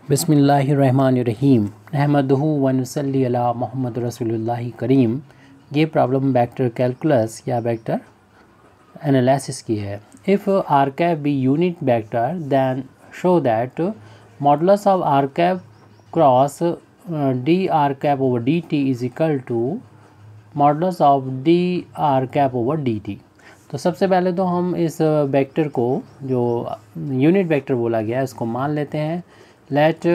बिस्मिल्लाहिर्रहमानिर्रहीम नहमदुहु व नसल्ली अला मोहम्मद रसूलुल्लाहि करीम। ये प्रॉब्लम वेक्टर कैलकुलस या वेक्टर एनालिसिस की है। If R cap be unit vector then show that modulus of R cap cross D R cap over D T is equal to modulus of D R cap over D T. तो सबसे पहले तो हम इस vector को जो unit vector बोला गया है इसको मान लेते हैं। लेट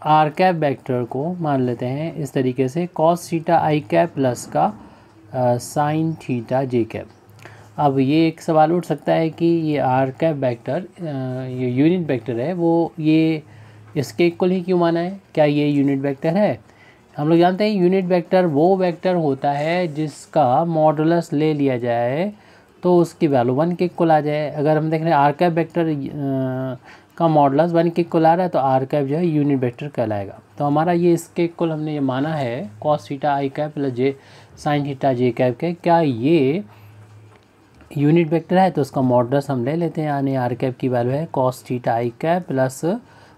आर कैप वेक्टर को मान लेते हैं इस तरीके से कॉस थीटा आई कैप प्लस का साइन थीटा जे कैप। अब ये एक सवाल उठ सकता है कि ये आर कैप वेक्टर ये यूनिट वेक्टर है, वो ये इसके इक्वल ही क्यों माना है? क्या ये यूनिट वेक्टर है? हम लोग जानते हैं यूनिट वेक्टर वो वेक्टर होता है जिसका मॉडुलस ले लिया जाए तो उसकी वैल्यू 1 के इक्वल आ जाए। अगर हम देख रहे हैं आर कैप वेक्टर का मॉडुलस 1 के इक्वल आ रहा है तो आर कैप जो है यूनिट वेक्टर कहलाएगा। तो हमारा ये इसके इक्वल हमने ये माना है कॉस थीटा आई कैप प्लस जे साइन थीटा जे कैप के। क्या ये यूनिट वेक्टर है? तो उसका मॉडुलस हम ले लेते हैं, यानी आर कैप की वैल्यू है कॉस थीटा आई कैप प्लस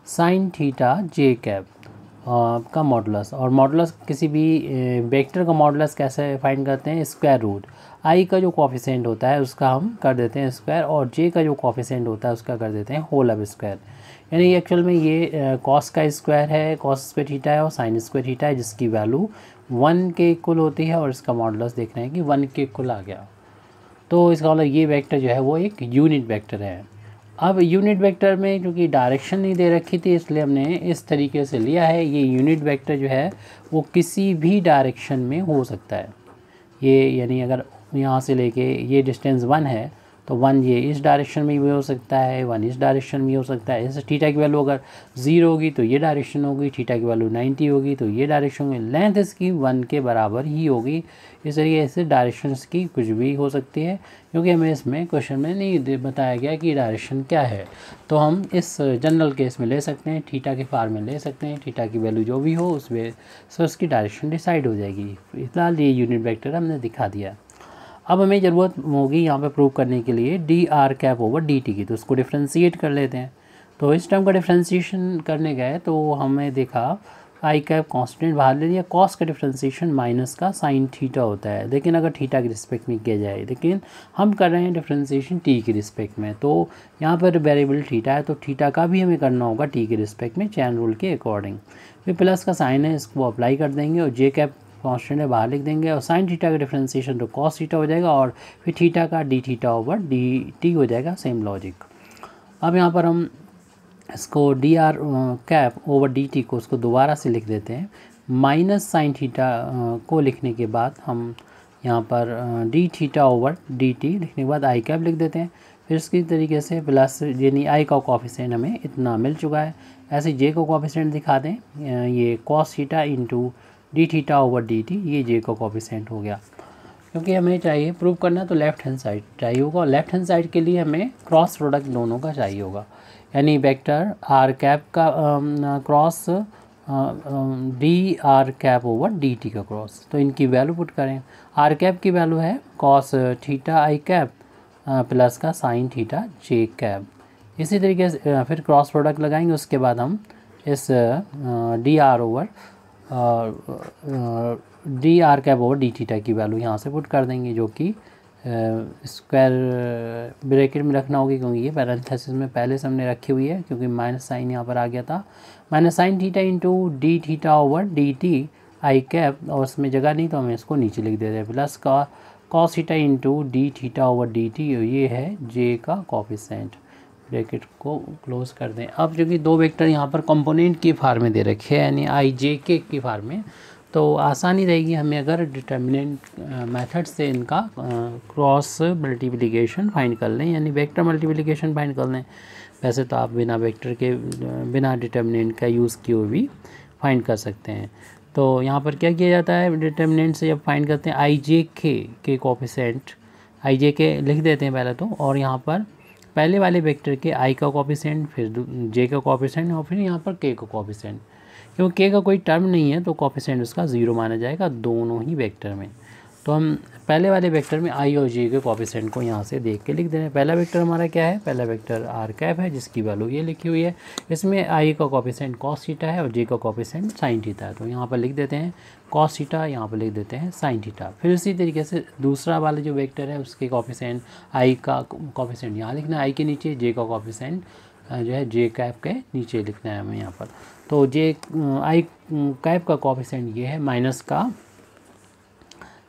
साइन थीटा जे कैप का मॉडुलस। और मॉडुलस किसी भी वेक्टर का मॉडुलस कैसे फाइंड करते हैं? स्क्वायर रूट आई का जो कोफिशिएंट होता है उसका हम कर देते हैं स्क्वायर, और जे का जो कोफिशिएंट होता है उसका कर देते हैं होल ऑफ स्क्वायर। यानी एक्चुअल में ये कॉस का स्क्वायर है, कॉस स्क्वायर थीटा है और साइन स्क्वायर थीटा है जिसकी वैल्यू 1 के इक्वल होती है, और इसका मॉडुलस देख रहे हैं कि 1 के इक्वल आ गया। तो इसका मतलब ये वेक्टर जो है वो एक यूनिट वेक्टर है। अब यूनिट वेक्टर में क्योंकि डायरेक्शन नहीं दे रखी थी इसलिए हमने इस तरीके से लिया है। ये यूनिट वेक्टर जो है वो किसी भी डायरेक्शन में हो सकता है। ये यानी अगर यहाँ से लेके ये डिस्टेंस 1 है तो 1 ये इस डायरेक्शन में भी हो सकता है, 1 इस डायरेक्शन में हो सकता है। जैसे थीटा की वैल्यू अगर 0 होगी तो ये डायरेक्शन होगी, थीटा की वैल्यू 90 होगी तो ये डायरेक्शन होगी। लेंथ इसकी 1 के बराबर ही होगी। इस तरीके से डायरेक्शंस की कुछ भी हो सकती है, क्योंकि हमें इसमें क्वेश्चन में नहीं बताया गया कि डायरेक्शन क्या है। तो हम इस जनरल केस में ले सकते हैं, थीटा के फार में ले सकते हैं। थीटा की वैल्यू जो भी हो उसमें से उसकी डायरेक्शन डिसाइड हो जाएगी। फिलहाल ये यूनिट वेक्टर हमने दिखा दिया। अब हमें ज़रूरत होगी यहाँ पे प्रूव करने के लिए D R cap over D T की, तो उसको डिफ्रेंशिएट कर लेते हैं। तो इस टर्म का डिफ्रेंशिएशन करने गए तो हमें देखा आई कैप कांस्टेंट बाहर ले लिया। कॉस का डिफ्रेंशिएशन माइनस का साइन थीटा होता है, लेकिन अगर थीटा की रिस्पेक्ट में किया जाए, लेकिन हम कर रहे हैं डिफ्रेंशिएशन टी की रिस्पेक्ट में, तो यहाँ पर वेरिएबल थीटा है तो थीटा का भी हमें करना होगा टी की रिस्पेक्ट में चैन रूल के अकॉर्डिंग। फिर प्लस का साइन है इसको अप्लाई कर देंगे और जे कैप कांस्टेंट है बाहर लिख देंगे, और साइन थीटा का डिफ्रेंशिएशन तो कॉस थीटा हो जाएगा और फिर थीटा का D theta over D T हो जाएगा। Same logic. अब यहाँ पर हम इसको D R cap over D T को उसको दोबारा से लिख देते हैं। माइनस साइन थीटा को लिखने के बाद हम यहाँ पर D theta over D T लिखने के बाद आई कैप लिख देते हैं। फिर इसकी तरीके से प्लस यानी आई का कोफिशिएंट हमें इतना मिल चुका है। ऐसे जे का कोफिशिएंट दिखा दें, ये cos theta into d theta over D T, ये जे का कोफिशिएंट हो गया। क्योंकि हमें चाहिए प्रूव करना तो लेफ़्ट हैंड साइड चाहिए होगा, और लेफ़्ट हैंड साइड के लिए हमें क्रॉस प्रोडक्ट दोनों का चाहिए होगा। यानी वेक्टर आर कैप का cross D R cap over D T का क्रॉस। तो इनकी वैल्यू पुट करें। आर कैप की वैल्यू है कॉस थीटा आई कैप प्लस का साइन थीटा जे कैप। इसी तरीके से फिर क्रॉस प्रोडक्ट लगाएंगे। उसके बाद हम इस D R over D R cap over D theta की वैल्यू यहाँ से पुट कर देंगे, जो कि स्क्वायर ब्रैकेट में रखना होगी क्योंकि ये पैरेंथेसिस में पहले से हमने रखी हुई है, क्योंकि माइनस साइन यहाँ पर आ गया था। Minus sine theta into d theta over D t i cap, और उसमें जगह नहीं तो हमें इसको नीचे लिख देते हैं। प्लस का cos theta into d theta over D T, ये है जे का कोफिशिएंट। ब्रैकेट को क्लोज कर दें। अब जो कि दो वेक्टर यहाँ पर कंपोनेंट की फार्म में दे रखे हैं, यानी आई जे के की फार्म में, तो आसानी रहेगी हमें अगर डिटर्मिनेंट मेथड से इनका क्रॉस मल्टीप्लिकेशन फाइंड कर लें, यानी वेक्टर मल्टीप्लिकेशन फाइंड कर लें। वैसे तो आप बिना वेक्टर के बिना डिटर्मिनेंट का यूज़ किए हुए भी फाइंड कर सकते हैं। तो यहाँ पर क्या किया जाता है, डिटर्मिनेंट से जब फाइंड करते हैं आई जे के कोफिशिएंट, आई जे के लिख देते हैं पहले तो, और यहाँ पर पहले वाले वेक्टर के आई का कोफिशिएंट, फिर जे का कोफिशिएंट, और फिर यहाँ पर के का कोफिशिएंट। क्योंकि के का कोई टर्म नहीं है तो कोफिशिएंट उसका 0 माना जाएगा दोनों ही वेक्टर में। तो हम पहले वाले वेक्टर में आई और जे के कोफिशिएंट को यहाँ से देख के लिख दे रहे हैं। पहला वेक्टर हमारा क्या है, पहला वेक्टर आर कैप है जिसकी वैल्यू ये लिखी हुई है। इसमें आई का कोफिशिएंट कॉस थीटा है और जे का कोफिशिएंट साइन थीटा है। तो यहाँ पर लिख देते हैं कॉस थीटा, यहाँ पर लिख देते हैं साइन थीटा। फिर इसी तरीके से दूसरा वाला जो वेक्टर है उसके कोफिशिएंट आई का कोफिशिएंट यहाँ लिखना है आई के नीचे, जे का कोफिशिएंट जो है जे कैप के नीचे लिखना है हमें यहाँ पर। तो जे आई कैप का कोफिशिएंट ये है माइनस का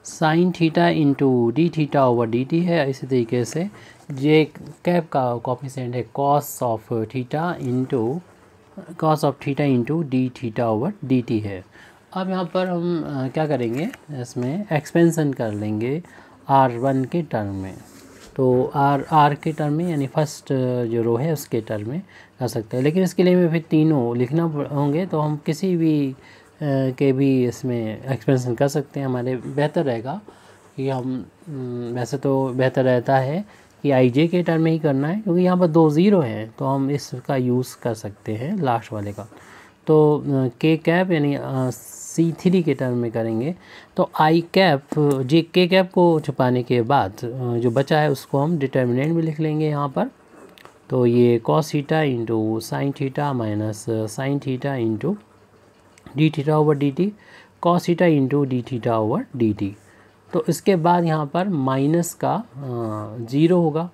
sign theta into d theta over D T है। इसी तरीके से जे कैप का कोफिशिएंट है cos of theta into d theta over D T है। अब यहाँ पर हम क्या करेंगे, इसमें एक्सपेंशन कर लेंगे R1 के टर्म में। तो R के टर्म में यानी फर्स्ट जो रो है उसके टर्म में कर सकते हैं, लेकिन इसके लिए हमें फिर तीनों लिखना होंगे। तो हम किसी भी के भी इसमें एक्सपेंशन कर सकते हैं। हमारे बेहतर रहेगा कि हम वैसे तो बेहतर रहता है कि आई जे के टर्म में ही करना है, क्योंकि यहाँ पर 2 ज़ीरो हैं तो हम इसका यूज़ कर सकते हैं लास्ट वाले का। तो के कैप यानी C3 के टर्म में करेंगे। तो आई कैप जे के कैप को छुपाने के बाद जो बचा है उसको हम डिटर्मिनेंट में लिख लेंगे यहाँ पर। तो ये cos theta into sine theta minus sine theta into d theta over D T, cos theta into d theta over D T. तो इसके बाद यहाँ पर माइनस का 0 होगा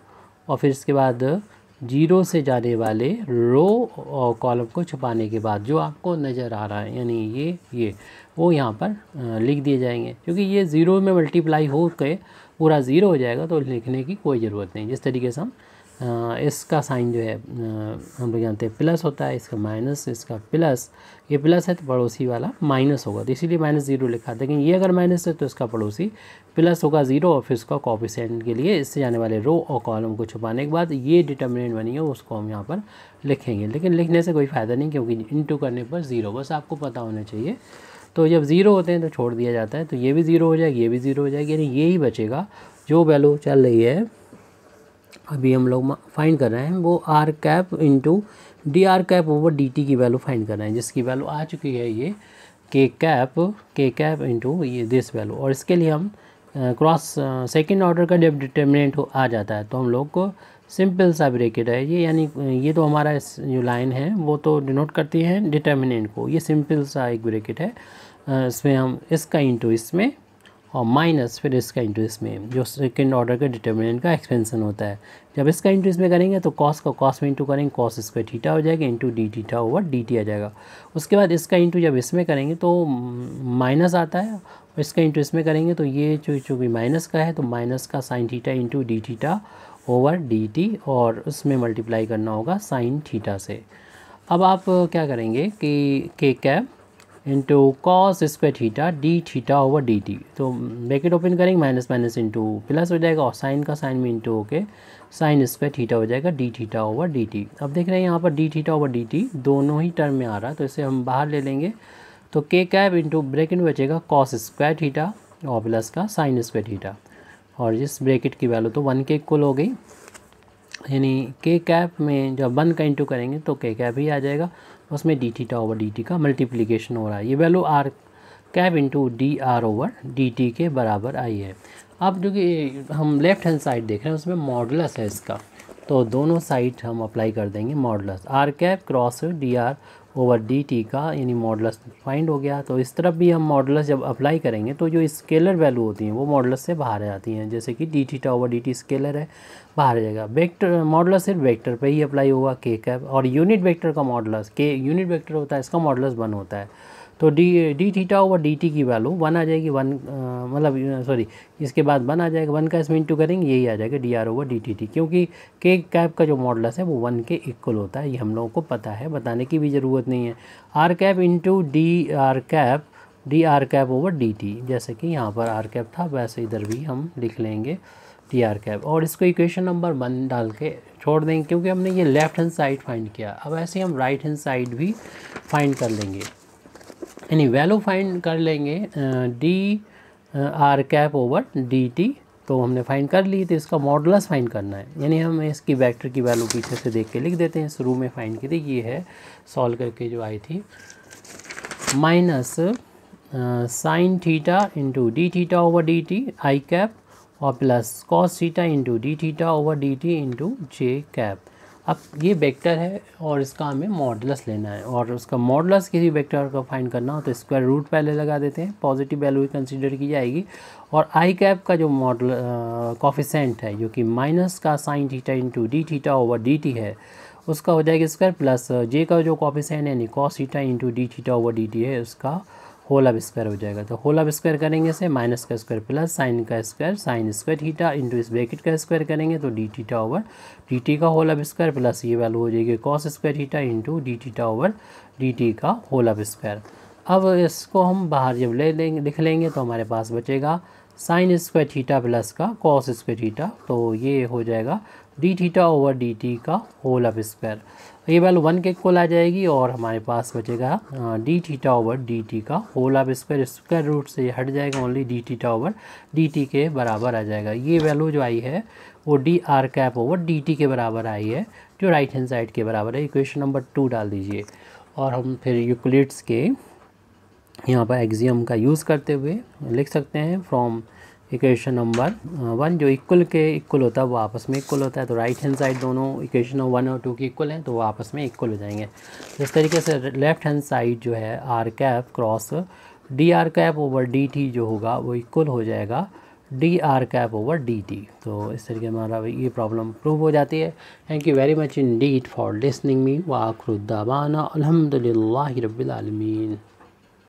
और फिर इसके बाद 0 से जाने वाले रो और कॉलम को छुपाने के बाद जो आपको नज़र आ रहा है यानी ये वो यहाँ पर लिख दिए जाएंगे, क्योंकि ये 0 में मल्टीप्लाई हो के पूरा 0 हो जाएगा तो लिखने की कोई ज़रूरत नहीं। जिस तरीके से हम इसका साइन जो है हम लोग जानते हैं प्लस होता है, इसका माइनस, इसका प्लस, ये प्लस है तो पड़ोसी वाला माइनस होगा, तो इसीलिए -0 लिखा। लेकिन ये अगर माइनस है तो इसका पड़ोसी प्लस होगा 0 और फिर इसका कोफिशिएंट के लिए इससे जाने वाले रो और कॉलम को छुपाने के बाद ये डिटर्मिनेंट बनी है उसको हम यहाँ पर लिखेंगे। लेकिन लिखने से कोई फ़ायदा नहीं, क्योंकि इंटू करने पर 0 बस आपको पता होना चाहिए। तो जब 0 होते हैं तो छोड़ दिया जाता है, तो ये भी 0 हो जाएगी, ये भी 0 हो जाएगी, यानी ये ही बचेगा जो वैल्यू चल रही है अभी हम लोग फाइंड कर रहे हैं वो R cap into D R cap over D T की वैल्यू फाइंड कर रहे हैं, जिसकी वैल्यू आ चुकी है ये के कैप इंटू ये दिस वैल्यू। और इसके लिए हम क्रॉस सेकंड ऑर्डर का जब डिटर्मिनेंट आ जाता है तो हम लोग को सिंपल सा ब्रैकेट है ये, यानी ये तो हमारा जो लाइन है वो तो डिनोट करती है डिटर्मिनेंट को, ये सिंपल सा एक ब्रैकेट है। इसमें हम इसका इंटू इसमें और माइनस फिर इसका इंटू इसमें, जो सेकंड ऑर्डर के डिटर्मिनेंट का एक्सपेंशन होता है। जब इसका इंटू इसमें करेंगे तो कॉस का कॉस में इंटू करेंगे, कॉस स्क्वायर थीटा हो जाएगा into d theta over D t आ जाएगा। उसके बाद इसका इंटू जब इसमें करेंगे तो माइनस आता है और इसका इंटू इसमें करेंगे तो ये जो भी माइनस का है तो माइनस का sign theta into d theta over D T और उसमें मल्टीप्लाई करना होगा साइन थीटा से। अब आप क्या करेंगे कि के cap into cos square theta D theta over D T, तो ब्रैकेट ओपन करेंगे माइनस माइनस इंटू प्लस हो जाएगा और साइन का साइन में इंटू होके साइन स्क्वायर थीटा हो जाएगा D theta over D T. अब देख रहे हैं यहाँ पर D theta over D T दोनों ही टर्म में आ रहा है, तो इसे हम बाहर ले लेंगे। तो के कैप इंटू ब्रैकेट में बचेगा कॉस स्क्वायर थीटा और प्लस का साइन स्क्वायर थीटा, और इस ब्रैकेट की वैल्यू तो 1 के इक्वल हो गई, यानी के कैप में जब 1 का इंटू करेंगे तो के कैप ही आ जाएगा, उसमें D theta over D T का मल्टीप्लिकेशन हो रहा है। ये value R cap into D R over D T के बराबर आई है। अब जो कि हम लेफ्ट हैंड साइड देख रहे हैं उसमें मॉडुलस है इसका, तो दोनों साइड हम अप्लाई कर देंगे modulus R cap cross D R over D T का, यानी मॉडुलस फाइंड हो गया। तो इस तरफ भी हम मॉडुलस जब अप्लाई करेंगे तो जो स्केलर वैल्यू होती हैं वो मॉडुलस से बाहर आ जाती हैं, जैसे कि D theta over D T scalar है बाहर आ जाएगा। वेक्टर मॉडुलस सिर्फ वेक्टर पे ही अप्लाई होगा के कैप, और यूनिट वेक्टर का मॉडुलस के यूनिट वेक्टर होता है इसका मॉडुलस 1 होता है। तो D theta over D T की वैल्यू 1 आ जाएगी, 1 मतलब सॉरी इसके बाद 1 आ जाएगा, 1 का इसमें इंटू करेंगे यही आ जाएगा D R over D T T, क्योंकि के कैप का जो मॉडुलस है वो 1 के इक्वल होता है, ये हम लोगों को पता है, बताने की भी ज़रूरत नहीं है। R cap into D R cap over D T, जैसे कि यहाँ पर आर कैप था वैसे इधर भी हम लिख लेंगे डी आर कैप, और इसको इक्वेशन नंबर 1 डाल के छोड़ देंगे, क्योंकि हमने ये लेफ्ट हैंड साइड फाइंड किया। अब ऐसे हम राइट हैंड साइड भी फाइंड कर लेंगे, यानी वैल्यू फाइंड कर लेंगे D R cap over D T, तो हमने फाइंड कर ली, तो इसका मॉडुलस फाइंड करना है, यानी हम इसकी वेक्टर की वैल्यू पीछे से देख के लिख देते हैं। शुरू में फाइंड की थी, ये है सॉल्व करके जो आई थी, minus sine theta into d theta over D t i cap और plus cos theta into d theta over D t into j cap. अब ये वेक्टर है और इसका हमें मॉडुलस लेना है, और उसका मॉडुलस किसी वेक्टर का फाइंड करना हो तो स्क्वायर रूट पहले लगा देते हैं, पॉजिटिव वैल्यू ही कंसीडर की जाएगी। और आई कैप का जो मॉडल कॉफिशेंट है जो कि माइनस का sign theta into d theta over D T है, उसका हो जाएगा स्क्वायर, प्लस जे का जो कॉफिशेंट है यानी cos theta into d theta over D T है उसका होल अब स्क्वायर हो जाएगा। तो होल अब स्क्वायर करेंगे से माइनस का स्क्वायर प्लस साइन का square sine square theta into इस ब्रैकेट का स्क्वायर करेंगे तो D theta over D T का होल अब स्क्वायर प्लस ये वैल्यू हो जाएगी cos square theta into d theta over D T का होल अब स्क्वायर। अब इसको हम बाहर जब ले लेंगे लिख लेंगे तो हमारे पास बचेगा साइन स्क्वायर थीटा प्लस का कॉस स्क्वायर थीटा, तो ये हो जाएगा D theta over D T का होल अब स्क्वायर। ये वैल्यू 1 के इक्वल आ जाएगी और हमारे पास बचेगा D theta over D T का होल अब स्क्वायर, स्क्वायर रूट से ये हट जाएगा, only D theta over D T के बराबर आ जाएगा। ये वैल्यू जो आई है वो D R cap over D T के बराबर आई है, जो राइट हैंड साइड के बराबर है। इक्वेशन नंबर 2 डाल दीजिए और हम फिर यूक्लिड्स के यहाँ पर एक्सियम का यूज़ करते हुए लिख सकते हैं फ्रॉम इक्वेशन नंबर 1 जो इक्वल के इक्वल होता है वो आपस में इक्वल होता है, तो राइट हैंड साइड दोनों इक्वेशन नंबर 1 और 2 के इक्वल हैं तो वो आपस में इक्वल हो जाएंगे। इस तरीके से लेफ्ट हैंड साइड जो है R cap cross D R cap over D T जो होगा वो इक्वल हो जाएगा D R cap over D T. तो इस तरीके हमारा ये प्रॉब्लम प्रूव हो जाती है। Thank you very much indeed for listening me व आखिर दावाना अल्हम्दुलिल्लाहि रब्बिल आलमीन।